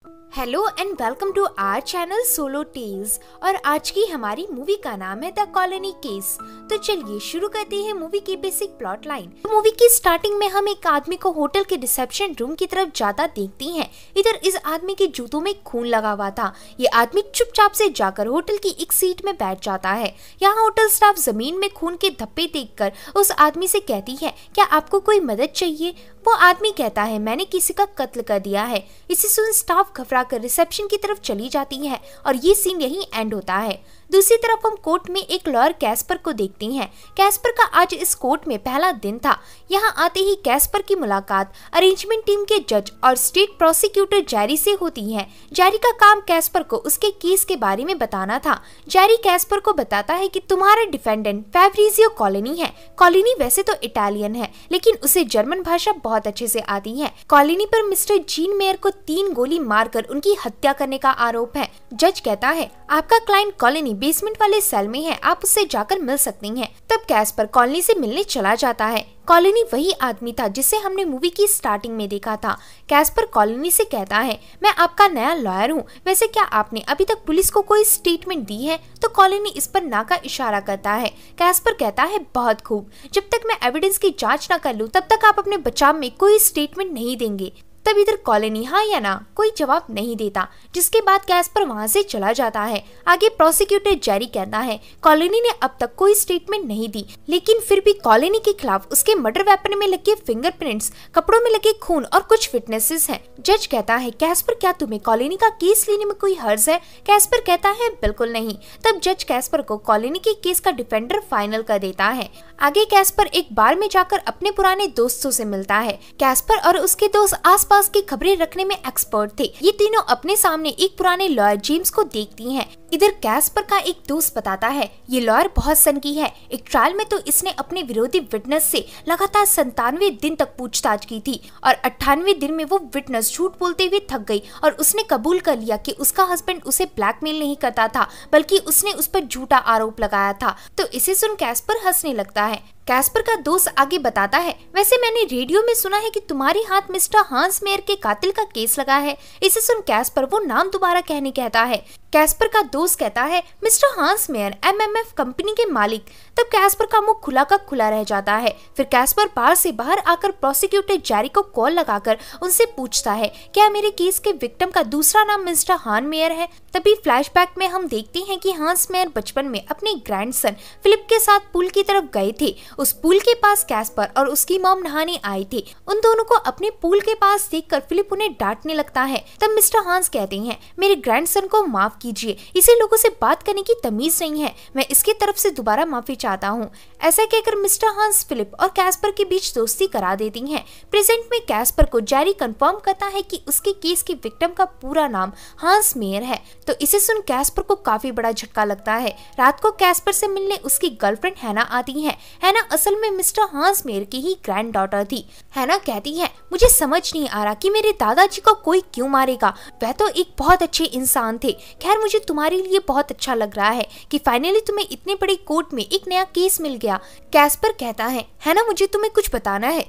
Hello and welcome to our channel solo tales. और आज की हमारी मूवी का नाम है द कॉलोनी केस। तो चलिए शुरू करते हैं मूवी की बेसिक प्लॉट लाइन। मूवी की स्टार्टिंग में हम एक आदमी को होटल के रिसेप्शन रूम की तरफ जाता देखते हैं। इधर इस आदमी के जूतों में खून लगा हुआ था। ये आदमी चुपचाप से जाकर होटल की एक सीट में बैठ जाता है। यहाँ होटल स्टाफ जमीन में खून के धब्बे देखकर उस आदमी से कहती है, क्या आपको कोई मदद चाहिए? वो आदमी कहता है, मैंने किसी का कत्ल कर दिया है। इसे सुन स्टाफ घबरा कर रिसेप्शन की तरफ चली जाती है और ये सीन यहीं एंड होता है। दूसरी तरफ हम कोर्ट में एक लॉयर कैस्पर को देखते हैं। कैस्पर का आज इस कोर्ट में पहला दिन था। यहाँ आते ही कैस्पर की मुलाकात अरेंजमेंट टीम के जज और स्टेट प्रोसिक्यूटर जेरी से होती है। जेरी का काम कैस्पर को उसके केस के बारे में बताना था। जेरी कैस्पर को बताता है कि तुम्हारा डिफेंडेंट फैब्रिजियो कॉलोनी है। कॉलोनी वैसे तो इटालियन है, लेकिन उसे जर्मन भाषा बहुत अच्छे से आती है। कॉलोनी पर मिस्टर जीन मेयर को 3 गोली मारकर उनकी हत्या करने का आरोप है। जज कहता है, आपका क्लाइंट कॉलोनी बेसमेंट वाले सेल में है, आप उससे जाकर मिल सकती हैं। तब कैस्पर कॉलोनी से मिलने चला जाता है। कॉलोनी वही आदमी था जिसे हमने मूवी की स्टार्टिंग में देखा था। कैस्पर कॉलोनी से कहता है, मैं आपका नया लॉयर हूँ, वैसे क्या आपने अभी तक पुलिस को कोई स्टेटमेंट दी है? तो कॉलोनी इस पर ना का इशारा करता है। कैस्पर कहता है, बहुत खूब, जब तक मैं एविडेंस की जांच न कर लूं तब तक आप अपने बचाव में कोई स्टेटमेंट नहीं देंगे। तब इधर कॉलोनी हाँ या ना कोई जवाब नहीं देता, जिसके बाद कैस्पर वहां से चला जाता है। आगे प्रोसिक्यूटर जेरी कहता है, कॉलोनी ने अब तक कोई स्टेटमेंट नहीं दी, लेकिन फिर भी कॉलोनी के खिलाफ उसके मर्डर वेपन में लगे फिंगरप्रिंट्स, कपड़ों में लगे खून और कुछ विटनेसेस हैं। जज कहता है, कैस्पर क्या तुम्हें कॉलोनी का केस लेने में कोई हर्ज है? कैस्पर कहता है, बिल्कुल नहीं। तब जज कैस्पर को कॉलोनी के केस का डिफेंडर फाइनल कर देता है। आगे कैस्पर एक बार में जाकर अपने पुराने दोस्तों से मिलता है। कैस्पर और उसके दोस्त आसपास की खबरें रखने में एक्सपर्ट थे। ये तीनों अपने सामने एक पुराने लॉयर जेम्स को देखती हैं। इधर कैस्पर का एक दोस्त बताता है, ये लॉयर बहुत सनकी है। एक ट्रायल में तो इसने अपने विरोधी विटनेस से लगातार 97 दिन तक पूछताछ की थी और 98वें दिन में वो विटनेस झूठ बोलते हुए थक गई और उसने कबूल कर लिया कि उसका हस्बैंड उसे ब्लैकमेल नहीं करता था, बल्कि उसने उस पर झूठा आरोप लगाया था। तो इसे सुन कैस्पर हंसने लगता है। कैस्पर का दोस्त आगे बताता है, वैसे मैंने रेडियो में सुना है कि तुम्हारे हाथ मिस्टर हांस मेयर के कातिल का केस लगा है। इसे सुन कैस्पर वो नाम दोबारा कहने कहता है। कैस्पर का दोस्त कहता है, मिस्टर हांस मेयर MMF कंपनी के मालिक। तब कैस्पर का मुंह खुला का खुला रह जाता है। फिर कैस्पर बाहर से बाहर आकर प्रोसिक्यूटर जेरी को कॉल लगाकर उनसे पूछता है, क्या मेरे केस के विक्टिम का दूसरा नाम मिस्टर हान मेयर है? तभी फ्लैशबैक में हम देखते हैं कि हांस मेयर बचपन में अपने ग्रैंडसन फिलिप के साथ पूल की तरफ गए थे। उस पूल के पास कैस्पर और उसकी मॉम नहाने आए थे। उन दोनों को अपने पूल के पास देखकर फिलिप उन्हें डांटने लगता है। तब मिस्टर हांस कहते हैं, मेरे ग्रैंडसन को माफ कीजिए, इसे लोगों से बात करने की तमीज नहीं है, मैं इसकी तरफ से दोबारा माफी चाहता हूँ। ऐसा कहकर मिस्टर हांस फिलिप और कैस्पर के बीच दोस्ती करा देती हैं। प्रेजेंट में कैस्पर को जेरी कंफर्म करता है कि उसके केस की विक्टिम का पूरा नाम हांस मेयर है। तो इसे सुन कैस्पर को काफी बड़ा झटका लगता है। रात को कैस्पर से मिलने उसकी गर्लफ्रेंड हैना आती है। हैना असल में मिस्टर हांस मेयर की ही ग्रैंड डॉटर थी। हैना कहती है, मुझे समझ नहीं आ रहा कि मेरे दादाजी को कोई क्यों मारेगा, वह तो एक बहुत अच्छे इंसान थे। खैर मुझे तुम्हारे लिए बहुत अच्छा लग रहा है कि फाइनली तुम्हें इतने बड़े कोर्ट में एक नया केस मिल गया। कैस्पर कहता है ना, मुझे तुम्हें कुछ बताना है।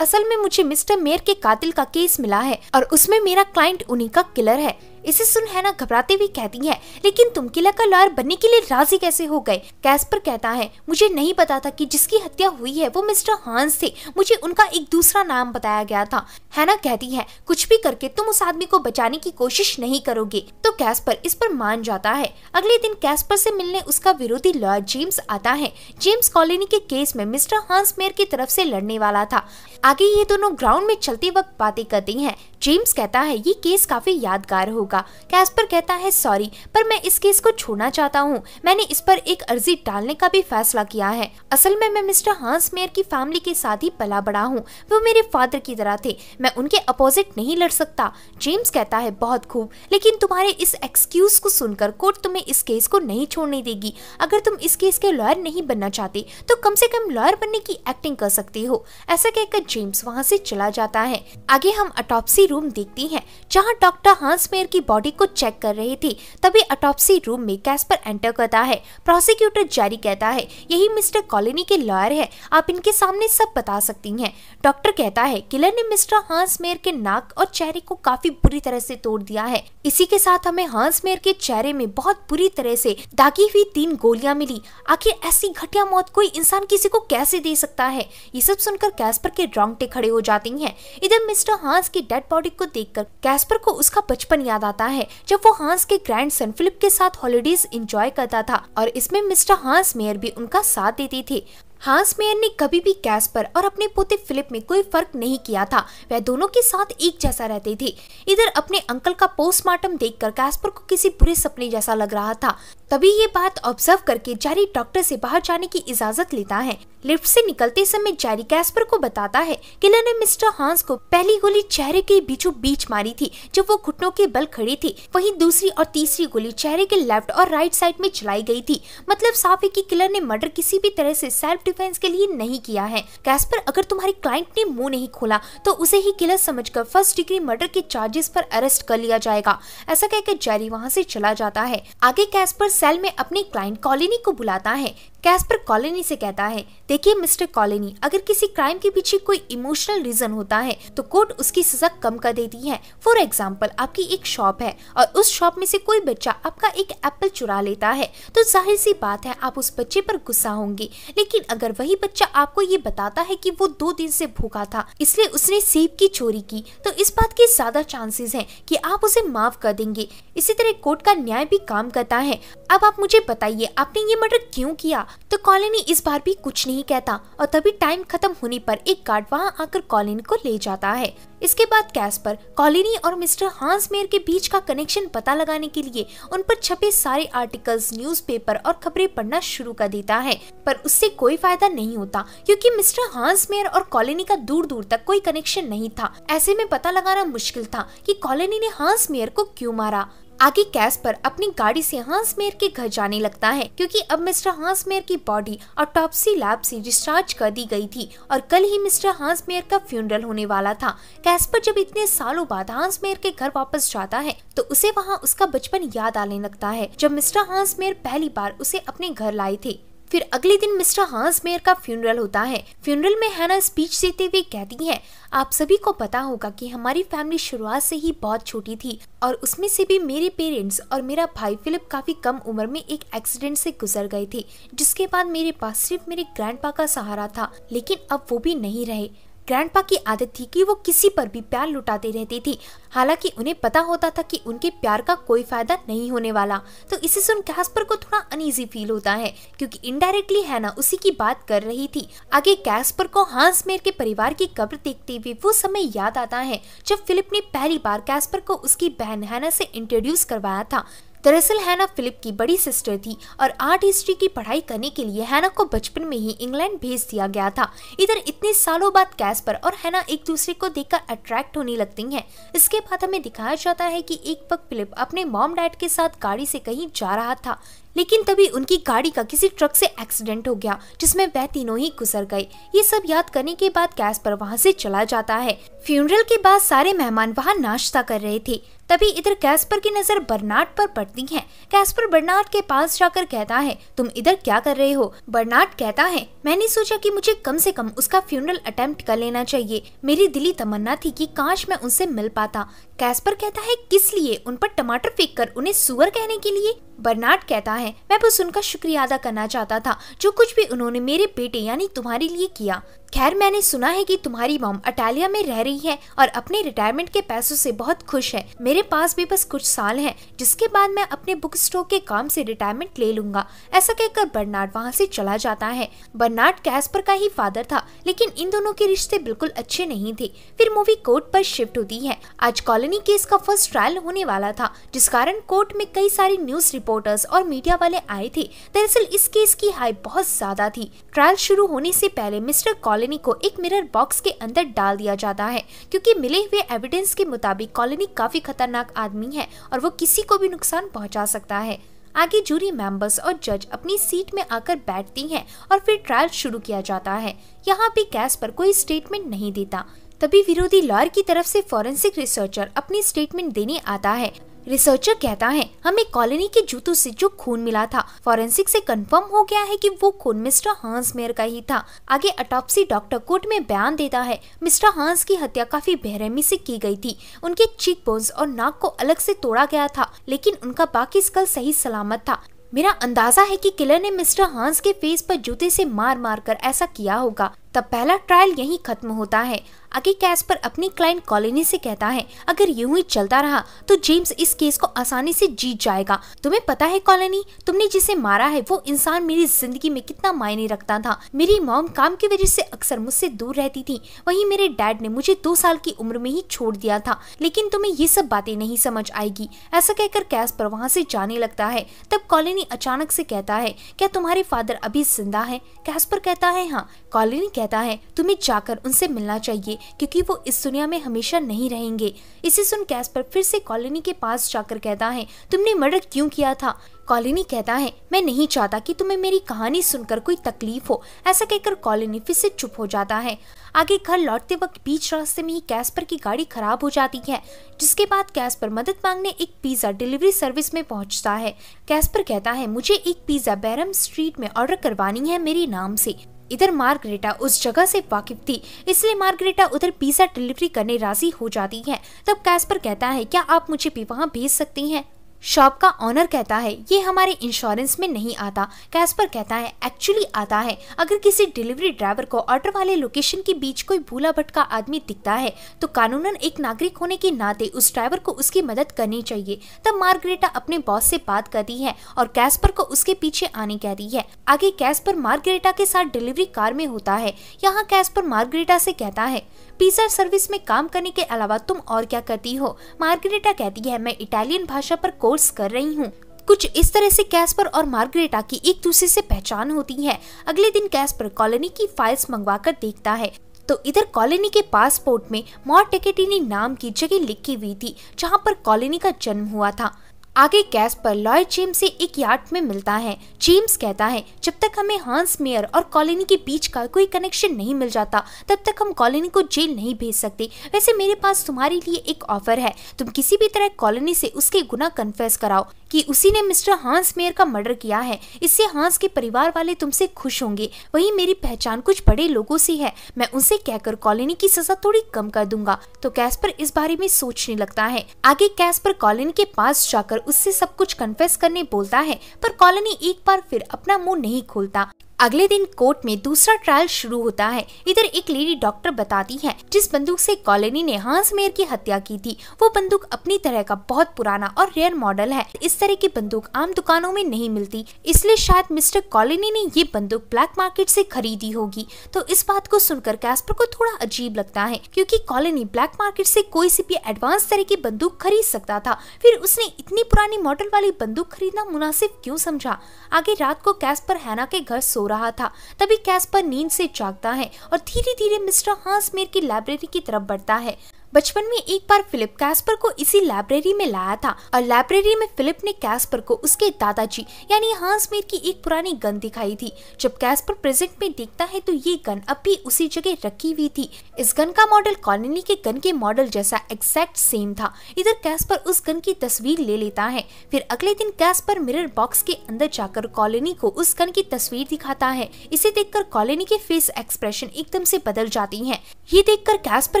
असल में मुझे मिस्टर मेयर के कातिल का केस मिला है और उसमें मेरा क्लाइंट उन्हीं का किलर है। इसे सुन हैना घबराते हुए कहती है, लेकिन तुम किलर का लॉयर बनने के लिए राजी कैसे हो गए? कैस्पर कहता है, मुझे नहीं पता था कि जिसकी हत्या हुई है वो मिस्टर हांस थे, मुझे उनका एक दूसरा नाम बताया गया था। हैना कहती है, कुछ भी करके तुम उस आदमी को बचाने की कोशिश नहीं करोगे। तो कैस्पर इस पर मान जाता है। अगले दिन कैस्पर से मिलने उसका विरोधी लॉयर जेम्स आता है। जेम्स कॉलोनी के केस में मिस्टर हांस मेयर की तरफ से लड़ने वाला था। आगे ये दोनों ग्राउंड में चलते वक्त बातें करते हैं। जेम्स कहता है, ये केस काफी यादगार होगा। कैस्पर कहता है, सॉरी पर मैं इस केस को छोड़ना चाहता हूँ। मैंने इस पर एक अर्जी डालने का भी फैसला किया है। असल में मैं मिस्टर हांस मेयर की फैमिली के साथ ही पला बड़ा हूँ। वो मेरे फादर की तरह थे, मैं उनके अपोजिट नहीं लड़ सकता। जेम्स कहता है, बहुत खूब, लेकिन तुम्हारे इस एक्सक्यूज को सुनकर कोर्ट तुम्हें इस केस को नहीं छोड़ने देगी। अगर तुम इस केस के लॉयर नहीं बनना चाहते तो कम से कम लॉयर बनने की एक्टिंग कर सकते हो। ऐसा कहकर जेम्स वहाँ से चला जाता है। आगे हम ऑटोप्सी रूम देखती हैं जहां डॉक्टर हांस मेयर की बॉडी को चेक कर रहे थे। तभी ऑटोप्सी रूम में कैस्पर एंटर करता है। प्रोसिक्यूटर जेरी कहता है यही मिस्टर कॉलोनी के लॉयर है, आप इनके सामने सब बता सकती हैं। डॉक्टर कहता है किलर ने मिस्टर हांस मेयर के नाक और चेहरे को काफी बुरी तरह से तोड़ दिया है। इसी के साथ हमें हांस मेयर के चेहरे में बहुत बुरी तरह से दागी हुई 3 गोलियां मिली। आखिर ऐसी घटिया मौत कोई इंसान किसी को कैसे दे सकता है? ये सब सुनकर कैस्पर के रोंगटे खड़े हो जाती हैं। इधर मिस्टर हांस की डेड बॉडी को देखकर कैस्पर को उसका बचपन याद आता है जब वो हांस के ग्रैंडसन फिलिप के साथ हॉलिडेज एंजॉय करता था और इसमें मिस्टर हांस मेयर भी उनका साथ देते थे। हांस मेयर ने कभी भी कैस्पर और अपने पोते फिलिप में कोई फर्क नहीं किया था, वह दोनों के साथ एक जैसा रहते थे। इधर अपने अंकल का पोस्टमार्टम देखकर कैस्पर को किसी बुरे सपने जैसा लग रहा था। तभी ये बात ऑब्जर्व करके जेरी डॉक्टर से बाहर जाने की इजाजत लेता है। लिफ्ट से निकलते समय जेरी कैस्पर को बताता है किलर ने मिस्टर हांस को पहली गोली चेहरे के बीचों बीच मारी थी जब वो घुटनों के बल खड़े थे, वहीं दूसरी और तीसरी गोली चेहरे के लेफ्ट और राइट साइड में चलाई गई थी। मतलब साफ है कि किलर ने मर्डर किसी भी तरह से सेल्फ डिफेंस के लिए नहीं किया है। कैस्पर, अगर तुम्हारे क्लाइंट ने मुंह नहीं खोला तो उसे ही किलर समझकर फर्स्ट डिग्री मर्डर के चार्जेस पर अरेस्ट कर लिया जाएगा। ऐसा कहकर जेरी वहां से चला जाता है। आगे कैस्पर सेल में अपने क्लाइंट कॉलोनी को बुलाता है। कैस्पर कॉलोनी से कहता है देखिए मिस्टर कॉलोनी, अगर किसी क्राइम के पीछे कोई इमोशनल रीजन होता है तो कोर्ट उसकी सजा कम कर देती है। फॉर एग्जाम्पल, आपकी एक शॉप है और उस शॉप में से कोई बच्चा आपका एक एप्पल चुरा लेता है तो जाहिर सी बात है आप उस बच्चे पर गुस्सा होंगे। लेकिन अगर वही बच्चा आपको ये बताता है कि वो 2 दिन से भूखा था इसलिए उसने सेब की चोरी की, तो इस बात के ज्यादा चांसेस हैं कि आप उसे माफ कर देंगे। इसी तरह कोर्ट का न्याय भी काम करता है। अब आप मुझे बताइए आपने ये मर्डर क्यों किया? तो कॉलोनी इस बार भी कुछ नहीं कहता और तभी टाइम खत्म होने पर एक गार्ड वहां आकर कॉलोनी को ले जाता है। इसके बाद कैस्पर कॉलोनी और मिस्टर हांस मेयर के बीच का कनेक्शन पता लगाने के लिए उन पर छपे सारे आर्टिकल्स, न्यूज़पेपर और खबरें पढ़ना शुरू कर देता है, पर उससे कोई फायदा नहीं होता क्योंकि मिस्टर हांस मेयर और कॉलोनी का दूर दूर तक कोई कनेक्शन नहीं था। ऐसे में पता लगाना मुश्किल था कि कॉलोनी ने हांस मेयर को क्यों मारा। आगे कैस्पर अपनी गाड़ी से हांस मेयर के घर जाने लगता है क्योंकि अब मिस्टर हांस मेयर की बॉडी ऑटोप्सी लैब से डिस्चार्ज कर दी गई थी और कल ही मिस्टर हांस मेयर का फ्यूनरल होने वाला था। कैस्पर जब इतने सालों बाद हांस मेयर के घर वापस जाता है तो उसे वहां उसका बचपन याद आने लगता है जब मिस्टर हांस मेयर पहली बार उसे अपने घर लाए थे। फिर अगले दिन मिस्टर हांस मेयर का फ्यूनरल होता है। फ्यूनरल में हैना स्पीच देते हुए कहती है आप सभी को पता होगा कि हमारी फैमिली शुरुआत से ही बहुत छोटी थी और उसमें से भी मेरे पेरेंट्स और मेरा भाई फिलिप काफी कम उम्र में एक एक्सीडेंट से गुजर गए थे, जिसके बाद मेरे पास सिर्फ मेरे ग्रैंडपा का सहारा था। लेकिन अब वो भी नहीं रहे। ग्रैंडपा की आदत थी कि वो किसी पर भी प्यार लुटाते रहती थी, हालांकि उन्हें पता होता था कि उनके प्यार का कोई फायदा नहीं होने वाला। तो इसे सुन कैस्पर को थोड़ा अनईजी फील होता है क्योंकि इनडायरेक्टली हैना उसी की बात कर रही थी। आगे कैस्पर को हांस मेयर के परिवार की कब्र देखते हुए वो समय याद आता है जब फिलिप ने पहली बार कैस्पर को उसकी बहन हैना से इंट्रोड्यूस करवाया था। दरअसल हैना फिलिप की बड़ी सिस्टर थी और आर्ट हिस्ट्री की पढ़ाई करने के लिए हैना को बचपन में ही इंग्लैंड भेज दिया गया था। इधर इतने सालों बाद कैस्पर और हैना एक दूसरे को देखकर अट्रैक्ट होने लगती हैं। इसके बाद हमें दिखाया जाता है कि एक वक्त फिलिप अपने मॉम डैड के साथ गाड़ी से कहीं जा रहा था, लेकिन तभी उनकी गाड़ी का किसी ट्रक से एक्सीडेंट हो गया जिसमें वह तीनों ही गुजर गए। ये सब याद करने के बाद कैस्पर वहां से चला जाता है। फ्यूनरल के बाद सारे मेहमान वहां नाश्ता कर रहे थे। तभी इधर कैस्पर की नजर बर्नार्ड पर पड़ती है। कैस्पर बर्नार्ड के पास जाकर कहता है तुम इधर क्या कर रहे हो? बर्नार्ड कहता है मैंने सोचा कि मुझे कम से कम उसका फ्यूनरल अटेम्प्ट कर लेना चाहिए। मेरी दिली तमन्ना थी कि काश मैं उनसे मिल पाता। कैस्पर कहता है किस लिए? उन पर टमाटर फेंक कर उन्हें सुअर कहने के लिए? बर्नार्ड कहता है मैं बस उनका शुक्रिया अदा करना चाहता था जो कुछ भी उन्होंने मेरे बेटे यानी तुम्हारे लिए किया। खैर मैंने सुना है कि तुम्हारी मॉम इटालिया में रह रही है और अपने रिटायरमेंट के पैसों से बहुत खुश है। मेरे पास भी बस कुछ साल हैं जिसके बाद मैं अपने बुक स्टोर के काम से रिटायरमेंट ले लूंगा। ऐसा कहकर बर्नार्ड वहां से चला जाता है। बर्नार्ड कैस्पर का ही फादर था, लेकिन इन दोनों के रिश्ते बिल्कुल अच्छे नहीं थे। फिर मूवी कोर्ट पर शिफ्ट होती है। आज कॉलोनी केस का फर्स्ट ट्रायल होने वाला था, जिस कारण कोर्ट में कई सारे न्यूज रिपोर्टर्स और मीडिया वाले आए थे। दरअसल इस केस की हाइप बहुत ज्यादा थी। ट्रायल शुरू होने से पहले मिस्टर कॉलोनी को एक मिरर बॉक्स के अंदर डाल दिया जाता है क्योंकि मिले हुए एविडेंस के मुताबिक कॉलोनी काफी खतरनाक आदमी है और वो किसी को भी नुकसान पहुंचा सकता है। आगे जूरी मेंबर्स और जज अपनी सीट में आकर बैठती हैं और फिर ट्रायल शुरू किया जाता है। यहाँ भी कैस्पर कोई स्टेटमेंट नहीं देता। तभी विरोधी लॉयर की तरफ से फॉरेंसिक रिसर्चर अपनी स्टेटमेंट देने आता है। रिसर्चर कहता है, हमें कॉलोनी के जूतों से जो खून मिला था, फॉरेंसिक से कंफर्म हो गया है कि वो खून मिस्टर हांस मेयर का ही था। आगे ऑटोप्सी डॉक्टर कोर्ट में बयान देता है, मिस्टर हांस की हत्या काफी बेरहमी से की गई थी। उनके चीक बोन्स और नाक को अलग से तोड़ा गया था, लेकिन उनका बाकी स्कल सही सलामत था। मेरा अंदाजा है कि किलर ने मिस्टर हांस के फेस पर जूते से मार मार कर ऐसा किया होगा। तब पहला ट्रायल यहीं खत्म होता है। आगे कैस्पर अपनी क्लाइंट कॉलोनी से कहता है, अगर यूं ही चलता रहा तो जेम्स इस केस को आसानी से जीत जाएगा। तुम्हें पता है कॉलोनी, तुमने जिसे मारा है वो इंसान मेरी जिंदगी में कितना मायने रखता था। मेरी मॉम काम की वजह से अक्सर मुझसे दूर रहती थी, वहीं मेरे डैड ने मुझे 2 साल की उम्र में ही छोड़ दिया था। लेकिन तुम्हें ये सब बातें नहीं समझ आएगी। ऐसा कहकर कैस्पर वहाँ से जाने लगता है। तब कॉलोनी अचानक से कहता है, क्या तुम्हारे फादर अभी जिंदा है? कैस्पर कहता है, हाँ। कॉलोनी कहता है, तुम्हें जाकर उनसे मिलना चाहिए क्योंकि वो इस दुनिया में हमेशा नहीं रहेंगे। इसे सुन कैस्पर फिर से कॉलोनी के पास जाकर कहता है, तुमने मर्डर क्यों किया था? कॉलोनी कहता है, मैं नहीं चाहता कि तुम्हें मेरी कहानी सुनकर कोई तकलीफ हो। ऐसा कहकर कॉलोनी फिर से चुप हो जाता है। आगे घर लौटते वक्त बीच रास्ते में ही कैस्पर की गाड़ी खराब हो जाती है, जिसके बाद कैस्पर मदद मांगने एक पिज्जा डिलीवरी सर्विस में पहुंचता है। कैस्पर कहता है, मुझे एक पिज्जा बैरम स्ट्रीट में ऑर्डर करवानी है मेरे नाम से। इधर मार्गरेटा उस जगह से वाकिफ थी, इसलिए मार्गरेटा उधर पिज्जा डिलीवरी करने राजी हो जाती है। तब कैस्पर कहता है, क्या आप मुझे भी वहाँ भेज सकती हैं? शॉप का ऑनर कहता है, ये हमारे इंश्योरेंस में नहीं आता। कैस्पर कहता है, एक्चुअली आता है। अगर किसी डिलीवरी ड्राइवर को ऑर्डर वाले लोकेशन के बीच कोई भूला भटका आदमी दिखता है तो कानूनन एक नागरिक होने के नाते उस ड्राइवर को उसकी मदद करनी चाहिए। तब मार्गरेटा अपने बॉस से बात करती है और कैस्पर को उसके पीछे आने कहती है। आगे कैस्पर मार्गरेटा के साथ डिलीवरी कार में होता है। यहाँ कैस्पर मार्गरेटा से कहता है, पिज्जा सर्विस में काम करने के अलावा तुम और क्या करती हो? मार्गरेटा कहती है, मैं इटालियन भाषा पर कोर्स कर रही हूँ। कुछ इस तरह से कैस्पर और मार्गरेटा की एक दूसरे से पहचान होती है। अगले दिन कैस्पर कॉलोनी की फाइल्स मंगवाकर देखता है तो इधर कॉलोनी के पासपोर्ट में मॉन्टेकेटिनी नाम की जगह लिखी हुई थी, जहाँ पर कॉलोनी का जन्म हुआ था। आगे कैस्पर लॉयर जेम्स से एक यार्ड में मिलता है। जेम्स कहता है, जब तक हमें हांस मेयर और कॉलोनी के बीच का कोई कनेक्शन नहीं मिल जाता तब तक हम कॉलोनी को जेल नहीं भेज सकते। वैसे मेरे पास तुम्हारे लिए एक ऑफर है, तुम किसी भी तरह कॉलोनी से उसके गुनाह कन्फेस कराओ कि उसी ने मिस्टर हांस मेयर का मर्डर किया है। इससे हांस के परिवार वाले तुमसे खुश होंगे। वहीं मेरी पहचान कुछ बड़े लोगों से है, मैं उनसे कहकर कॉलोनी की सजा थोड़ी कम कर दूंगा। तो कैस्पर इस बारे में सोचने लगता है। आगे कैस्पर कॉलोनी के पास जाकर उससे सब कुछ कन्फेस करने बोलता है, पर कॉलोनी एक बार फिर अपना मुंह नहीं खोलता। अगले दिन कोर्ट में दूसरा ट्रायल शुरू होता है। इधर एक लेडी डॉक्टर बताती है, जिस बंदूक से कॉलोनी ने हांस मेयर की हत्या की थी वो बंदूक अपनी तरह का बहुत पुराना और रेयर मॉडल है। इस तरह की बंदूक आम दुकानों में नहीं मिलती, इसलिए शायद मिस्टर कॉलोनी ने ये बंदूक ब्लैक मार्केट से खरीदी होगी। तो इस बात को सुनकर कैस्पर को थोड़ा अजीब लगता है, क्योंकि कॉलोनी ब्लैक मार्केट से कोई सी भी एडवांस तरह की बंदूक खरीद सकता था, फिर उसने इतनी पुरानी मॉडल वाली बंदूक खरीदना मुनासिब क्यों समझा। आगे रात को कैस्पर हैना के घर सो रहा था, तभी कैस्पर नींद से जागता है और धीरे धीरे मिस्टर हांस मेयर की लाइब्रेरी की तरफ बढ़ता है। बचपन में एक बार फिलिप कैस्पर को इसी लाइब्रेरी में लाया था और लाइब्रेरी में फिलिप ने कैस्पर को उसके दादाजी यानी हांस मेयर की एक पुरानी गन दिखाई थी। जब कैस्पर प्रेजेंट में देखता है तो ये गन अब भी उसी जगह रखी हुई थी। इस गन का मॉडल कॉलोनी के गन के मॉडल जैसा एग्जैक्ट सेम था। इधर कैस्पर उस गन की तस्वीर ले लेता है। फिर अगले दिन कैस्पर मिरर बॉक्स के अंदर जाकर कॉलोनी को उस गन की तस्वीर दिखाता है। इसे देखकर कॉलोनी के फेस एक्सप्रेशन एकदम से बदल जाती है। ये देखकर कैस्पर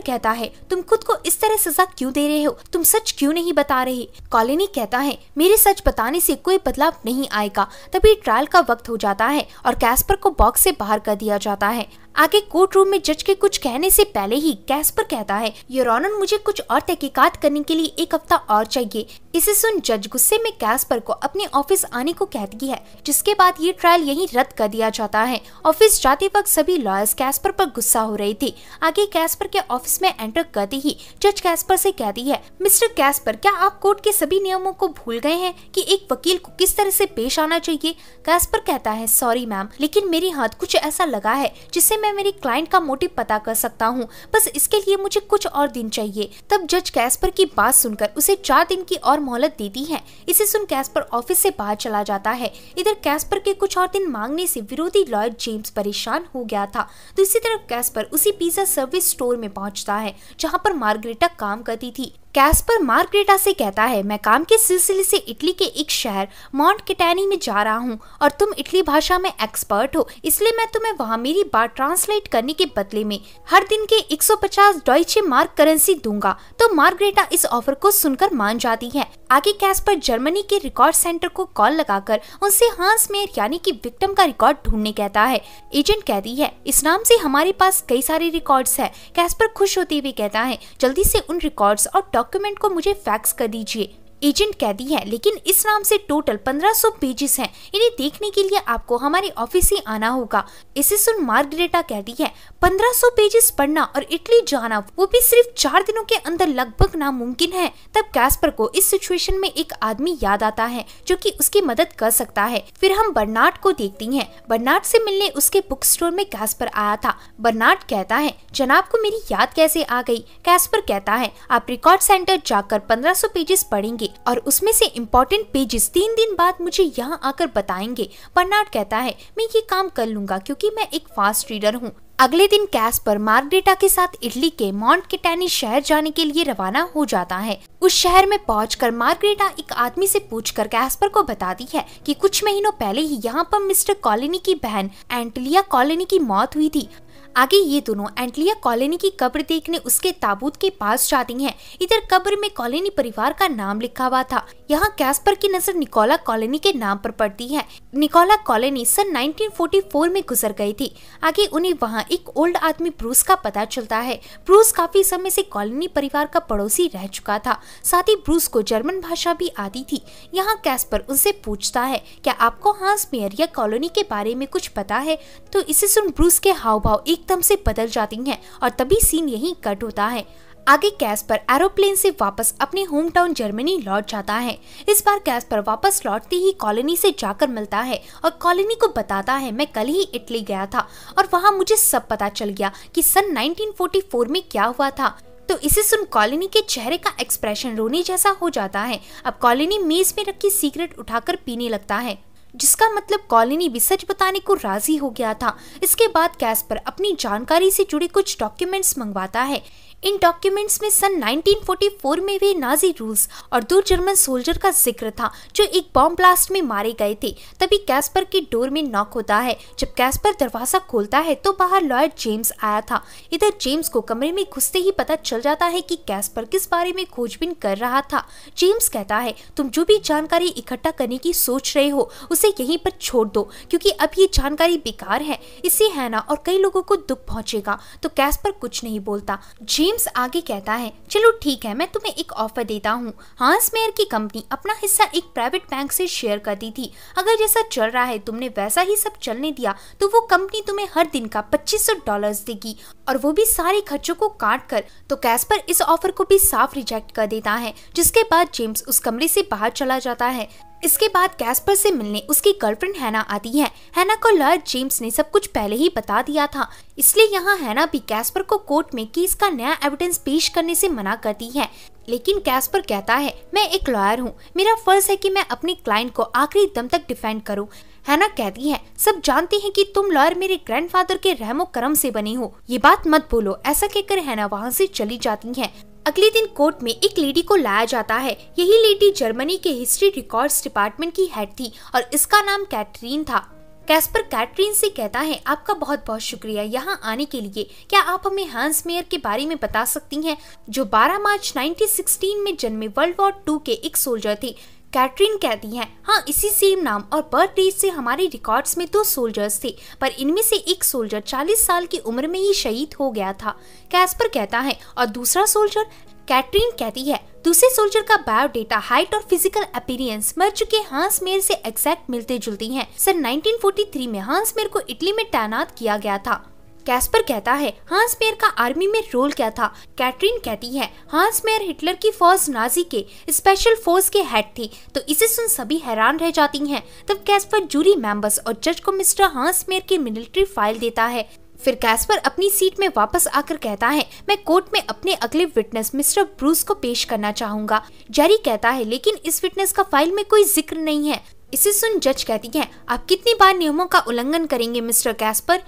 कहता है, तुम खुद को इस तरह सजा क्यों दे रहे हो? तुम सच क्यों नहीं बता रहे? कॉलोनी कहता है, मेरे सच बताने से कोई बदलाव नहीं आएगा। तभी ट्रायल का वक्त हो जाता है और कैस्पर को बॉक्स से बाहर कर दिया जाता है। आगे कोर्ट रूम में जज के कुछ कहने से पहले ही कैस्पर कहता है, योर ऑनर, मुझे कुछ और तहकीकात करने के लिए 1 हफ्ता और चाहिए। इसे सुन जज गुस्से में कैस्पर को अपने ऑफिस आने को कहती है, जिसके बाद ये ट्रायल यहीं रद्द कर दिया जाता है। ऑफिस जाते वक्त सभी लॉयर्स कैस्पर पर गुस्सा हो रहे थे। आगे कैस्पर के ऑफिस में एंटर करते ही जज कैस्पर से कहती है, मिस्टर कैस्पर, क्या आप कोर्ट के सभी नियमों को भूल गए हैं कि एक वकील को किस तरह से पेश आना चाहिए? कैस्पर कहता है, सॉरी मैम, लेकिन मेरे हाथ कुछ ऐसा लगा है जिससे मैं मैं मेरे क्लाइंट का मोटिव पता कर सकता हूँ, बस इसके लिए मुझे कुछ और दिन चाहिए। तब जज कैस्पर की बात सुनकर उसे 4 दिन की और मोहलत देती है। इसे सुन कैस्पर ऑफिस से बाहर चला जाता है। इधर कैस्पर के कुछ और दिन मांगने से विरोधी लॉयर जेम्स परेशान हो गया था। दूसरी तरफ कैस्पर उसी पिज्जा सर्विस स्टोर में पहुंचता है जहां पर मार्गरेटा काम करती थी। कैस्पर मार्गरेटा से कहता है, मैं काम के सिलसिले से इटली के एक शहर मॉन्ट कैटानी में जा रहा हूँ और तुम इटली भाषा में एक्सपर्ट हो, इसलिए मैं तुम्हें वहाँ मेरी बात ट्रांसलेट करने के बदले में हर दिन के 150 डॉइचे मार्क करेंसी दूंगा। तो मार्गरेटा इस ऑफर को सुनकर मान जाती है। आगे कैस्पर जर्मनी के रिकॉर्ड सेंटर को कॉल लगाकर उनसे हांस मेयर यानी कि विक्टिम का रिकॉर्ड ढूंढने कहता है। एजेंट कहती है, इस नाम से हमारे पास कई सारे रिकॉर्ड्स है। कैस्पर खुश होते हुए कहता है, जल्दी से उन रिकॉर्ड्स और डॉक्यूमेंट को मुझे फैक्स कर दीजिए। एजेंट कहती है, लेकिन इस नाम से टोटल 1500 पेजेस हैं, इन्हें देखने के लिए आपको हमारे ऑफिस ही आना होगा। इसे सुन मार्गरेटा कहती है, 1500 पेजेस पढ़ना और इटली जाना, वो भी सिर्फ 4 दिनों के अंदर, लगभग नामुमकिन है। तब कैस्पर को इस सिचुएशन में एक आदमी याद आता है जो कि उसकी मदद कर सकता है। फिर हम बर्नार्ड को देखती हैं। बर्नार्ड से मिलने उसके बुक स्टोर में कैस्पर आया था। बर्नार्ड कहता है, जनाब को मेरी याद कैसे आ गई? कैस्पर कहता है, आप रिकॉर्ड सेंटर जाकर 1500 पेजेस पढ़ेंगे और उसमें से इम्पोर्टेंट पेजेस 3 दिन बाद मुझे यहाँ आकर बताएंगे। बर्नार्ड कहता है, मैं ये काम कर लूंगा क्योंकि मैं एक फास्ट रीडर हूँ। अगले दिन कैस्पर मार्गरेटा के साथ इटली के मॉन्ट कैटानी शहर जाने के लिए रवाना हो जाता है। उस शहर में पहुंचकर मार्गरेटा एक आदमी से पूछकर कैस्पर को बताती है कि कुछ महीनों पहले ही यहाँ पर मिस्टर कॉलोनी की बहन एंटलिया कॉलोनी की मौत हुई थी। आगे ये दोनों एंटलिया कॉलोनी की कब्र देखने उसके ताबूत के पास जाती हैं। इधर कब्र में कॉलोनी परिवार का नाम लिखा हुआ था। यहाँ कैस्पर की नजर निकोला कॉलोनी के नाम पर पड़ती है। निकोला कॉलोनी सन 1944 में गुजर गई थी। आगे उन्हें वहाँ एक ओल्ड आदमी ब्रूस का पता चलता है। ब्रूस काफी समय से कॉलोनी परिवार का पड़ोसी रह चुका था। साथ ही ब्रूस को जर्मन भाषा भी आती थी। यहाँ कैस्पर उनसे पूछता है, क्या आपको हांस मेयर या कॉलोनी के बारे में कुछ पता है? तो इसे सुन ब्रूस के हाव भाव एकदम से बदल जाती हैं और तभी सीन यहीं कट होता है। आगे कैस्पर एरोप्लेन से वापस अपने होम टाउन जर्मनी लौट जाता है। इस बार कैस्पर वापस लौटते ही कॉलोनी से जाकर मिलता है और कॉलोनी को बताता है, मैं कल ही इटली गया था और वहाँ मुझे सब पता चल गया कि सन 1944 में क्या हुआ था। तो इसे सुन कॉलोनी के चेहरे का एक्सप्रेशन रोने जैसा हो जाता है। अब कॉलोनी मेज में रखी सिगरेट उठाकर पीने लगता है, जिसका मतलब कॉलोनी भी सच बताने को राजी हो गया था। इसके बाद कैस्पर अपनी जानकारी से जुड़े कुछ डॉक्यूमेंट्स मंगवाता है। इन डॉक्यूमेंट्स में सन 1944 में हुए नाजी रूल्स और 2 जर्मन सोल्जर का जिक्र था जो एक बॉम्ब ब्लास्ट में मारे गए थे। तभी कैस्पर के डोर में नॉक होता है। जब कैस्पर दरवाजा खोलता है तो बाहर लॉयर जेम्स आया था। इधर जेम्स को कमरे में घुसते ही पता चल जाता है कि कैस्पर किस बारे में खोजबीन कर रहा था। जेम्स कहता है, तुम जो भी जानकारी इकट्ठा करने की सोच रहे हो उसे यहीं पर छोड़ दो, क्योंकि अब ये जानकारी बेकार है। इससे हैना और कई लोगों को दुख पहुंचेगा। तो कैस्पर कुछ नहीं बोलता। जेम्स आगे कहता है, चलो ठीक है, मैं तुम्हें एक ऑफर देता हूँ। हांस मेयर की कंपनी अपना हिस्सा एक प्राइवेट बैंक से शेयर करती थी। अगर जैसा चल रहा है तुमने वैसा ही सब चलने दिया तो वो कंपनी तुम्हें हर दिन का $2500 देगी, और वो भी सारे खर्चों को काट कर। तो कैस्पर इस ऑफर को भी साफ रिजेक्ट कर देता है, जिसके बाद जेम्स उस कमरे से बाहर चला जाता है। इसके बाद कैस्पर से मिलने उसकी गर्लफ्रेंड हैना आती है। हैना को लॉयर जेम्स ने सब कुछ पहले ही बता दिया था, इसलिए यहाँ हैना भी कैस्पर को कोर्ट में केस का नया एविडेंस पेश करने से मना करती है। लेकिन कैस्पर कहता है, मैं एक लॉयर हूँ, मेरा फर्ज है कि मैं अपने क्लाइंट को आखिरी दम तक डिफेंड करूँ। हैना कहती है, सब जानते हैं कि तुम लॉयर मेरे ग्रैंडफादर के रहमो करम से बने हो, ये बात मत बोलो। ऐसा कहकर हैना वहाँ से चली जाती है। अगले दिन कोर्ट में एक लेडी को लाया जाता है। यही लेडी जर्मनी के हिस्ट्री रिकॉर्ड्स डिपार्टमेंट की हेड थी और इसका नाम कैटरीन था। कैस्पर कैटरीन से कहता है, आपका बहुत बहुत शुक्रिया यहाँ आने के लिए। क्या आप हमें हांस मेयर के बारे में बता सकती हैं, जो 12 मार्च 1916 में जन्मे वर्ल्ड वॉर 2 के एक सोल्जर थे? कैटरीन कहती है, हाँ, इसी सेम नाम और बर्थ डेट से हमारे रिकॉर्ड्स में 2 सोल्जर्स थे, पर इनमें से एक सोल्जर 40 साल की उम्र में ही शहीद हो गया था। कैस्पर कहता है, और दूसरा सोल्जर? कैटरीन कहती है, दूसरे सोल्जर का बायोडेटा, हाइट और फिजिकल अपीयरेंस मर चुके हांस मेयर से एग्जैक्ट मिलते जुलती हैं। सन 1943 में हांस मेयर को इटली में तैनात किया गया था। कैस्पर कहता है, हांस मेयर का आर्मी में रोल क्या था? कैटरीन कहती है, हांस मेयर हिटलर की फौज नाजी के स्पेशल फोर्स के हेड थे। तो इसे सुन सभी हैरान रह जाती हैं। तब कैस्पर जूरी मेंबर्स और जज को मिस्टर हांस मेयर की मिलिट्री फाइल देता है। फिर कैस्पर अपनी सीट में वापस आकर कहता है, मैं कोर्ट में अपने अगले विटनेस मिस्टर ब्रूस को पेश करना चाहूंगा। जेरी कहता है, लेकिन इस विटनेस का फाइल में कोई जिक्र नहीं है। इसे सुन जज कहती है, आप कितनी बार नियमों का उल्लंघन करेंगे मिस्टर कैस्पर।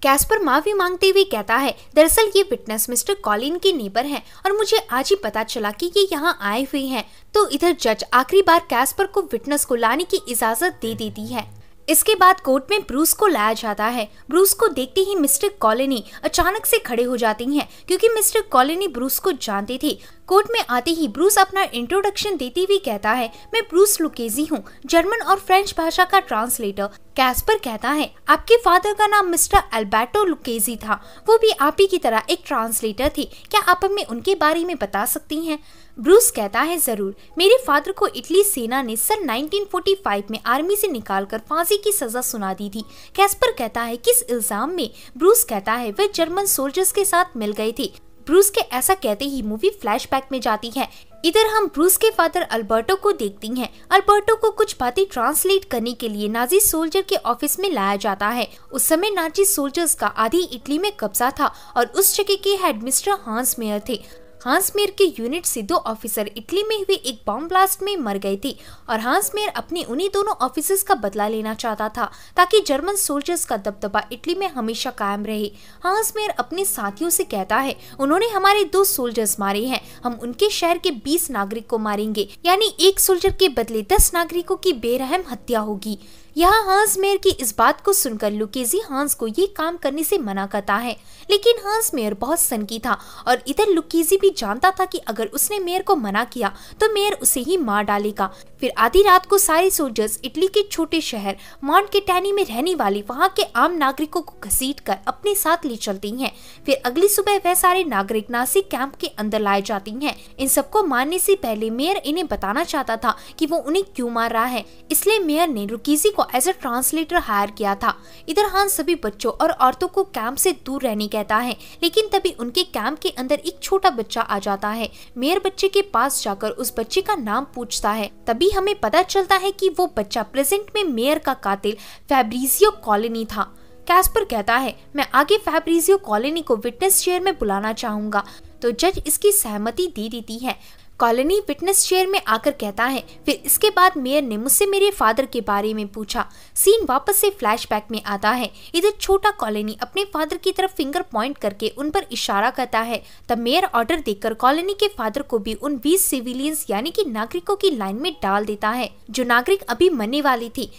कैस्पर माफी मांगते हुए कहता है, दरअसल ये विटनेस मिस्टर कॉलिन के नेबर हैं और मुझे आज ही पता चला कि ये यहाँ आए हुए हैं। तो इधर जज आखिरी बार कैस्पर को विटनेस को लाने की इजाजत दे देती है। इसके बाद कोर्ट में ब्रूस को लाया जाता है। ब्रूस को देखते ही मिस्टर कॉलोनी अचानक से खड़े हो जाती हैं, क्योंकि मिस्टर कॉलोनी ब्रूस को जानते थे। कोर्ट में आते ही ब्रूस अपना इंट्रोडक्शन देते हुए कहता है, मैं ब्रूस लुकेजी हूँ, जर्मन और फ्रेंच भाषा का ट्रांसलेटर। कैस्पर कहता है, आपके फादर का नाम मिस्टर अल्बर्टो लुकेजी था, वो भी आप ही की तरह एक ट्रांसलेटर थे। क्या आप हमें उनके बारे में बता सकती हैं? ब्रूस कहता है, जरूर। मेरे फादर को इटली सेना ने सन 1945 में आर्मी से निकालकर फांसी की सजा सुना दी थी। कैस्पर कहता है, किस इल्जाम में? ब्रूस कहता है, वे जर्मन सोल्जर्स के साथ मिल गए थे। ब्रूस के ऐसा कहते ही मूवी फ्लैशबैक में जाती है। इधर हम ब्रूस के फादर अल्बर्टो को देखती हैं। अल्बर्टो को कुछ बातें ट्रांसलेट करने के लिए नाजी सोल्जर के ऑफिस में लाया जाता है। उस समय नाजी सोल्जर्स का आधी इटली में कब्जा था और उस जगह के हेड मिस्टर हांस मेयर थे। हांस मेयर के यूनिट से 2 ऑफिसर इटली में हुए एक बॉम्ब ब्लास्ट में मर गए थे और हांस मेयर अपने उन्हीं दोनों ऑफिसर्स का बदला लेना चाहता था, ताकि जर्मन सोल्जर्स का दबदबा इटली में हमेशा कायम रहे। हांस मेयर अपने साथियों से कहता है, उन्होंने हमारे 2 सोल्जर्स मारे हैं, हम उनके शहर के 20 नागरिक को मारेंगे, यानी एक सोल्जर के बदले 10 नागरिकों की बेरहम हत्या होगी। यहाँ हांस मेयर की इस बात को सुनकर लुकेजी हांस को ये काम करने से मना करता है, लेकिन हांस मेयर बहुत सनकी था और इधर लुकेजी भी जानता था कि अगर उसने मेयर को मना किया तो मेयर उसे ही मार डालेगा। फिर आधी रात को सारे सोल्जर्स इटली के छोटे शहर मॉन्टेटैनी में रहने वाले वहाँ के आम नागरिकों को घसीटकर अपने साथ ले चलती हैं। फिर अगली सुबह वह सारे नागरिक नासी कैंप के अंदर लाए जाती हैं। इन सबको मारने से पहले मेयर इन्हें बताना चाहता था कि वो उन्हें क्यों मार रहा है, इसलिए मेयर ने लुकेजी को एज अ ट्रांसलेटर हायर किया था। इधर हांस सभी बच्चों और औरतों को कैंप से दूर रहने कहता है, लेकिन तभी उनके कैंप के अंदर एक छोटा बच्चा आ जाता है। मेयर बच्चे के पास जाकर उस बच्चे का नाम पूछता है। तभी हमें पता चलता है कि वो बच्चा प्रेजेंट में मेयर का कातिल फैब्रिजियो कॉलोनी था। कैस्पर कहता है, मैं आगे फैब्रिजियो कॉलोनी को विटनेस चेयर में बुलाना चाहूंगा, तो जज इसकी सहमति दे देती है। कॉलोनी विटनेस चेयर में आकर कहता है, फिर इसके बाद मेयर ने मुझसे मेरे फादर के बारे में पूछा। सीन वापस से फ्लैशबैक में आता है। इधर छोटा कॉलोनी अपने फादर की तरफ फिंगर पॉइंट करके उन पर इशारा करता है। तब मेयर ऑर्डर देकर कॉलोनी के फादर को भी उन 20 सिविलियंस यानी कि नागरिकों की लाइन में डाल देता है, जो नागरिक अभी मरने वाली थी।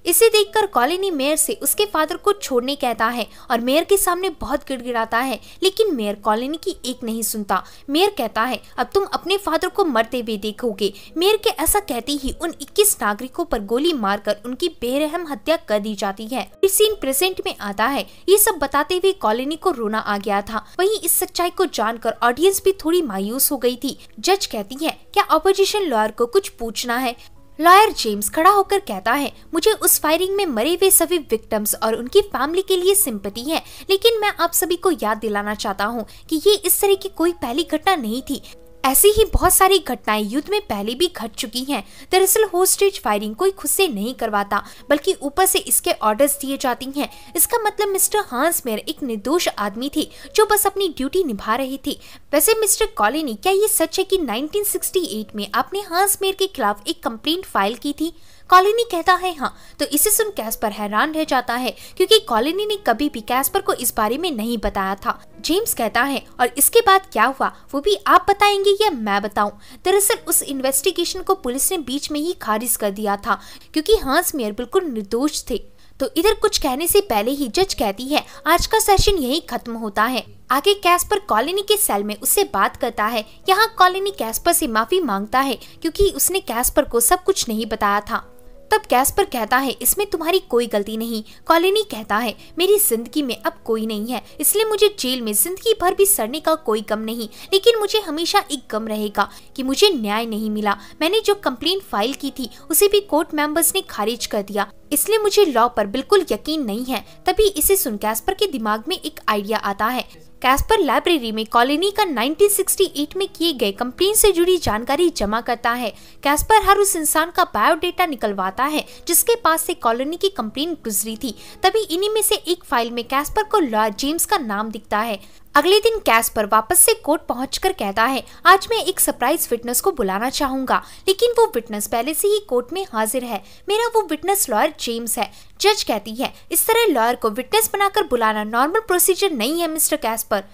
इसे देखकर कॉलोनी मेयर से उसके फादर को छोड़ने कहता है और मेयर के सामने बहुत गिड़गिड़ाता है, लेकिन मेयर कॉलोनी की एक नहीं सुनता। मेयर कहता है, अब तुम अपने फादर को मरते हुए देखोगे। मेयर के ऐसा कहते ही उन 21 नागरिकों पर गोली मारकर उनकी बेरहम हत्या कर दी जाती है। फिर सीन प्रेजेंट में आता है। ये सब बताते हुए कॉलोनी को रोना आ गया था। वहीं इस सच्चाई को जानकर ऑडियंस भी थोड़ी मायूस हो गई थी। जज कहती है, क्या ऑपोजिशन लॉयर को कुछ पूछना है? लॉयर जेम्स खड़ा होकर कहता है, मुझे उस फायरिंग में मरे हुए सभी विक्टिम्स और उनकी फैमिली के लिए सिंपैथी है, लेकिन मैं आप सभी को याद दिलाना चाहता हूँ कि ये इस तरह की कोई पहली घटना नहीं थी। ऐसी ही बहुत सारी घटनाएं युद्ध में पहले भी घट चुकी हैं। दरअसल होस्टेज फायरिंग कोई खुद से नहीं करवाता, बल्कि ऊपर से इसके ऑर्डर्स दिए जाती हैं। इसका मतलब मिस्टर हांस मेयर एक निर्दोष आदमी थे जो बस अपनी ड्यूटी निभा रहे थे। वैसे मिस्टर कॉलोनी, क्या ये सच है कि 1968 में आपने हांस मेयर के खिलाफ एक कंप्लेंट फाइल की थी? कॉलोनी कहता है, हाँ। तो इसे सुन कैस्पर हैरान रह जाता है, क्योंकि कॉलोनी ने कभी भी कैस्पर को इस बारे में नहीं बताया था। जेम्स कहता है, और इसके बाद क्या हुआ वो भी आप बताएंगे या मैं बताऊं? दरअसल उस इन्वेस्टिगेशन को पुलिस ने बीच में ही खारिज कर दिया था, क्योंकि हांस मेयर बिल्कुल निर्दोष थे। तो इधर कुछ कहने से पहले ही जज कहती है, आज का सेशन यही खत्म होता है। आगे कैस्पर कॉलोनी के सेल में उससे बात करता है। यहाँ कॉलोनी कैस्पर से माफी मांगता है, क्योंकि उसने कैस्पर को सब कुछ नहीं बताया था। तब कैस्पर कहता है, इसमें तुम्हारी कोई गलती नहीं। कॉलोनी कहता है, मेरी जिंदगी में अब कोई नहीं है, इसलिए मुझे जेल में जिंदगी भर भी सड़ने का कोई गम नहीं, लेकिन मुझे हमेशा एक गम रहेगा कि मुझे न्याय नहीं मिला। मैंने जो कंप्लेंट फाइल की थी उसे भी कोर्ट मेंबर्स ने खारिज कर दिया। इसलिए मुझे लॉ पर बिल्कुल यकीन नहीं है। तभी इसे सुन कैस्पर के दिमाग में एक आइडिया आता है। कैस्पर लाइब्रेरी में कॉलोनी का 1968 में किए गए कंप्लेंट से जुड़ी जानकारी जमा करता है। कैस्पर हर उस इंसान का बायोडेटा निकलवाता है जिसके पास से कॉलोनी की कंप्लेंट गुजरी थी। तभी इन्हीं में से एक फाइल में कैस्पर को लॉयर जेम्स का नाम दिखता है। अगले दिन कैस्पर वापस से कोर्ट पहुंचकर कहता है, आज मैं एक सरप्राइज विटनेस को बुलाना चाहूंगा, लेकिन वो विटनेस पहले से ही कोर्ट में हाजिर है। मेरा वो विटनेस लॉयर जेम्स है। जज कहती है, इस तरह लॉयर को विटनेस बनाकर बुलाना नॉर्मल प्रोसीजर नहीं है मिस्टर कैस्पर।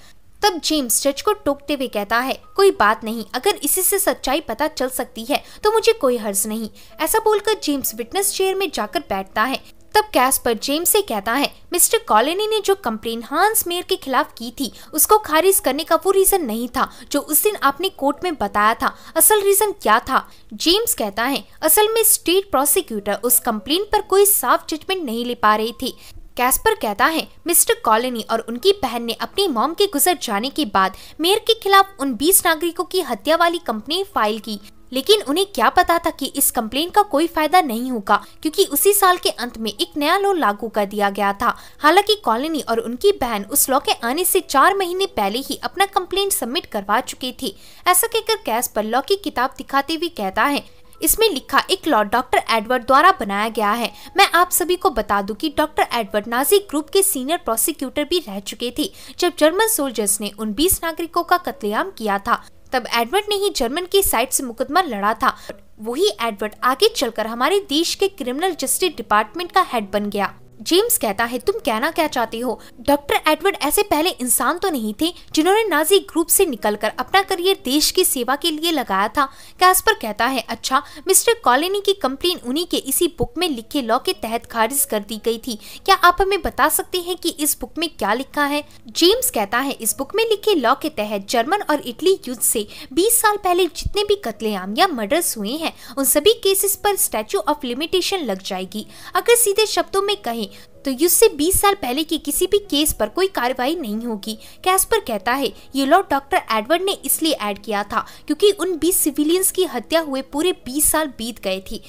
तब जेम्स जज को टोकते हुए कहता है, कोई बात नहीं, अगर इसी से सच्चाई पता चल सकती है तो मुझे कोई हर्ज नहीं। ऐसा बोलकर जेम्स विटनेस चेयर में जाकर बैठता है। तब कैस्पर जेम्स से कहता है, मिस्टर कॉलोनी ने जो कंप्लेन हांस मेयर के खिलाफ की थी उसको खारिज करने का वो रीजन नहीं था जो उस दिन आपने कोर्ट में बताया था। असल रीजन क्या था? जेम्स कहता है, असल में स्टेट प्रोसिक्यूटर उस कंप्लेन पर कोई साफ जजमेंट नहीं ले पा रही थी। कैस्पर कहता है, मिस्टर कॉलोनी और उनकी बहन ने अपनी मॉम के गुजर जाने के बाद मेयर के खिलाफ उन 20 नागरिकों की हत्या वाली कंप्लेन फाइल की, लेकिन उन्हें क्या पता था कि इस कंप्लेन का कोई फायदा नहीं होगा क्योंकि उसी साल के अंत में एक नया लॉ लागू कर दिया गया था। हालांकि कॉलोनी और उनकी बहन उस लॉ के आने से 4 महीने पहले ही अपना कंप्लेन सबमिट करवा चुके थे। ऐसा कहकर कैस्पर लॉ की किताब दिखाते हुए कहता है, इसमें लिखा एक लॉ डॉक्टर एडवर्ड द्वारा बनाया गया है। मैं आप सभी को बता दूं कि डॉक्टर एडवर्ड नाजी ग्रुप के सीनियर प्रोसिक्यूटर भी रह चुके थे जब जर्मन सोल्जर्स ने उन 20 नागरिकों का कत्लेआम किया था। तब एडवर्ड ने ही जर्मन की साइड से मुकदमा लड़ा था। वही एडवर्ड आगे चलकर हमारे देश के क्रिमिनल जस्टिस डिपार्टमेंट का हेड बन गया। जेम्स कहता है, तुम कहना क्या चाहते हो? डॉक्टर एडवर्ड ऐसे पहले इंसान तो नहीं थे जिन्होंने नाजी ग्रुप से निकलकर अपना करियर देश की सेवा के लिए लगाया था। कैस्पर कहता है, अच्छा, मिस्टर कॉलोनी की कंप्लेन उन्हीं के इसी बुक में लिखे लॉ के तहत खारिज कर दी गई थी। क्या आप हमें बता सकते हैं कि इस बुक में क्या लिखा है? जेम्स कहता है, इस बुक में लिखे लॉ के तहत जर्मन और इटली युद्ध से 20 साल पहले जितने भी कत्लेआम या मर्डर्स हुए हैं उन सभी केसेस पर स्टैच्यू ऑफ लिमिटेशन लग जाएगी। अगर सीधे शब्दों में कहें तो युद्ध से 20 साल पहले की किसी भी केस पर कोई कार्रवाई नहीं होगी। कैस्पर कहता है, ये लॉ डॉक्टर एडवर्ड ने इसलिए ऐड किया था क्योंकि उन 20 सिविलियंस की हत्या हुए पूरे 20 साल बीत गए थे।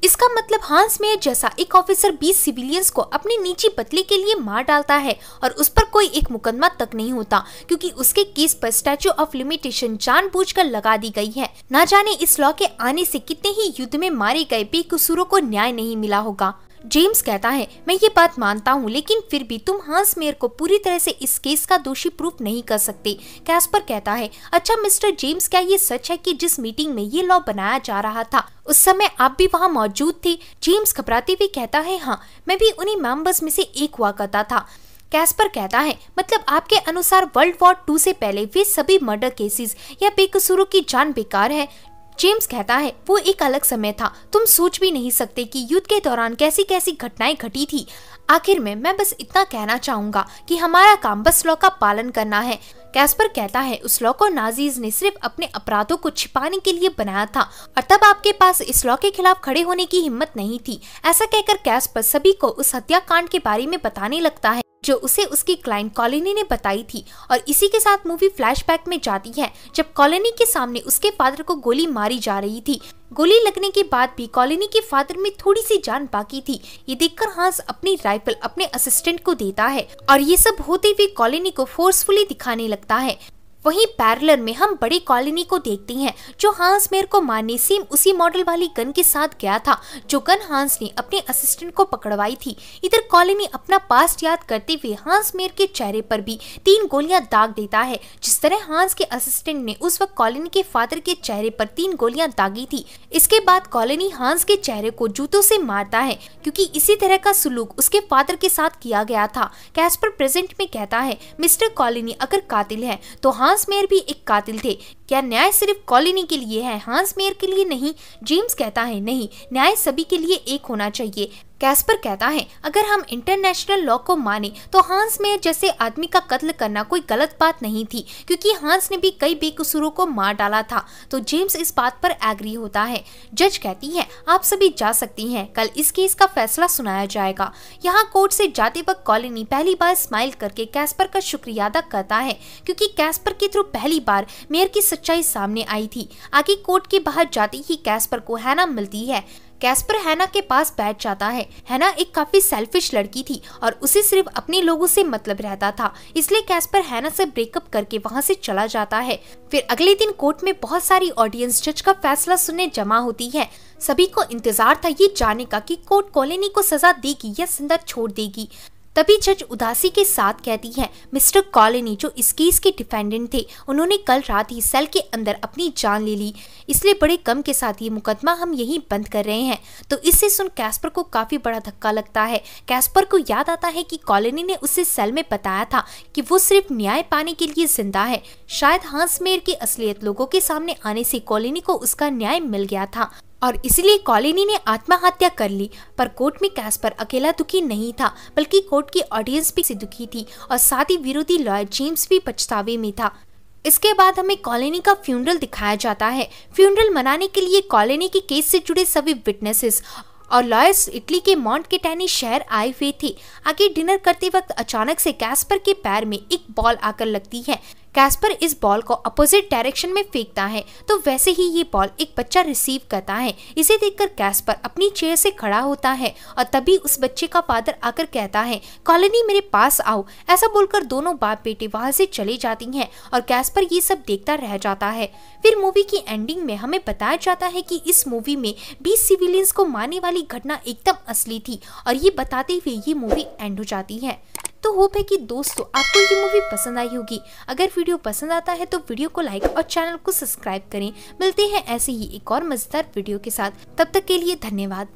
इसका मतलब हांस मेयर जैसा एक ऑफिसर 20 सिविलियंस को अपनी नीची बदले के लिए मार डालता है और उस पर कोई एक मुकदमा तक नहीं होता क्योंकि उसके केस पर स्टैच्यू ऑफ लिमिटेशन जानबूझकर लगा दी गई है। ना जाने इस लॉ के आने से कितने ही युद्ध में मारे गए बेकसूरों को न्याय नहीं मिला होगा। जेम्स कहता है, मैं ये बात मानता हूँ, लेकिन फिर भी तुम हांस मेयर को पूरी तरह से इस केस का दोषी प्रूफ नहीं कर सकते। कैस्पर कहता है, अच्छा मिस्टर जेम्स, क्या ये सच है कि जिस मीटिंग में ये लॉ बनाया जा रहा था उस समय आप भी वहाँ मौजूद थे? जेम्स घबराते हुए कहता है, हाँ, मैं भी उन्हीं मेंबर्स में से एक हुआ करता था। कैस्पर कहता है, मतलब आपके अनुसार वर्ल्ड वॉर 2 से पहले वे सभी मर्डर केसेस या बेकसूरों की जान बेकार है? जेम्स कहता है, वो एक अलग समय था, तुम सोच भी नहीं सकते कि युद्ध के दौरान कैसी कैसी घटनाएं घटी थी। आखिर में मैं बस इतना कहना चाहूंगा कि हमारा काम बस लॉ का पालन करना है। कैस्पर कहता है, उस लॉ को नाजीज ने सिर्फ अपने अपराधों को छिपाने के लिए बनाया था और तब आपके पास इस लॉ के खिलाफ खड़े होने की हिम्मत नहीं थी। ऐसा कहकर कैस्पर सभी को उस हत्याकांड के बारे में बताने लगता है जो उसे उसकी क्लाइंट कॉलोनी ने बताई थी। और इसी के साथ मूवी फ्लैशबैक में जाती है जब कॉलोनी के सामने उसके फादर को गोली मारी जा रही थी। गोली लगने के बाद भी कॉलोनी के फादर में थोड़ी सी जान बाकी थी। ये देखकर हांस अपनी राइफल अपने असिस्टेंट को देता है और ये सब होते हुए कॉलोनी को फोर्सफुली दिखाने लगता है। वहीं पैरेलल में हम बड़ी कॉलोनी को देखते हैं जो हांस मेयर को मारने सेम उसी मॉडल वाली गन के साथ गया था जो गन हांस ने अपने असिस्टेंट को पकड़वाई थी। इधर कॉलोनी अपना पास्ट याद करते हुए हांस मेयर के चेहरे पर भी 3 गोलियां दाग देता है, जिस तरह हांस के असिस्टेंट ने उस वक्त कॉलोनी के फादर के चेहरे पर 3 गोलियां दागी थी। इसके बाद कॉलोनी हांस के चेहरे को जूतों से मारता है क्योंकि इसी तरह का सुलूक उसके फादर के साथ किया गया था। कैस्पर प्रेजेंट में कहता है, मिस्टर कॉलोनी अगर कातिल है तो हांस मेयर भी एक कातिल थे। क्या न्याय सिर्फ कॉलोनी के लिए है, हांस मेयर के लिए नहीं? जेम्स कहता है, नहीं, न्याय सभी के लिए एक होना चाहिए। कैस्पर कहता है, अगर हम इंटरनेशनल लॉ को माने तो हांस मेयर जैसे आदमी का कत्ल करना कोई गलत बात नहीं थी क्योंकि हांस ने भी कई बेकसूरों को मार डाला था। तो जेम्स इस बात पर एग्री होता है। जज कहती है, आप सभी जा सकती हैं, कल इस केस का फैसला सुनाया जाएगा। यहाँ कोर्ट से जाते वक्त कॉलोनी पहली बार स्माइल करके कैस्पर का शुक्रिया अदा करता है क्योंकि कैस्पर के थ्रू पहली बार मेयर की सच्चाई सामने आई थी। आगे कोर्ट के बाहर जाते ही कैस्पर को हैना मिलती है। कैस्पर हैना के पास बैठ जाता है। हैना एक काफी सेल्फिश लड़की थी और उसे सिर्फ अपने लोगों से मतलब रहता था, इसलिए कैस्पर हैना से ब्रेकअप करके वहाँ से चला जाता है। फिर अगले दिन कोर्ट में बहुत सारी ऑडियंस जज का फैसला सुनने जमा होती है। सभी को इंतजार था ये जानने का कि कोर्ट कॉलोनी को सजा देगी या जिंदा छोड़ देगी। तभी जज उदासी के साथ कहती है, मिस्टर कॉलोनी जो इस केस के डिफेंडेंट थे, उन्होंने कल रात ही सेल के अंदर अपनी जान ले ली, इसलिए बड़े गम के साथ ये मुकदमा हम यहीं बंद कर रहे हैं। तो इससे सुन कैस्पर को काफी बड़ा धक्का लगता है। कैस्पर को याद आता है कि कॉलोनी ने उसे सेल में बताया था कि वो सिर्फ न्याय पाने के लिए जिंदा है। शायद हांस मेयर की असलियत लोगों के सामने आने से कॉलोनी को उसका न्याय मिल गया था और इसलिए कॉलोनी ने आत्महत्या कर ली। पर कोर्ट में कैस्पर अकेला दुखी नहीं था, बल्कि कोर्ट की ऑडियंस भी दुखी थी और साथ ही विरोधी लॉयर जेम्स भी पछतावे में था। इसके बाद हमें कॉलोनी का फ्यूनरल दिखाया जाता है। फ्यूनरल मनाने के लिए कॉलोनी के केस से जुड़े सभी विटनेसेस और लॉयर्स इटली के मॉन्टकेटानी शहर आए हुए थे। आगे डिनर करते वक्त अचानक से कैस्पर के पैर में एक बॉल आकर लगती है। कैस्पर इस बॉल को अपोजिट डायरेक्शन में फेंकता है तो वैसे ही ये बॉल एक बच्चा रिसीव करता है। इसे देखकर कैस्पर अपनी चेयर से खड़ा होता है और तभी उस बच्चे का फादर आकर कहता है, कॉलोनी मेरे पास आओ। ऐसा बोलकर दोनों बाप बेटे वहां से चले जाती हैं और कैस्पर ये सब देखता रह जाता है। फिर मूवी की एंडिंग में हमें बताया जाता है कि इस मूवी में 20 सिविलियंस को मारने वाली घटना एकदम असली थी और ये बताते हुए ये मूवी एंड हो जाती है। तो होप है कि दोस्तों आपको ये मूवी पसंद आई होगी। अगर वीडियो पसंद आता है तो वीडियो को लाइक और चैनल को सब्सक्राइब करें। मिलते हैं ऐसे ही एक और मजेदार वीडियो के साथ, तब तक के लिए धन्यवाद।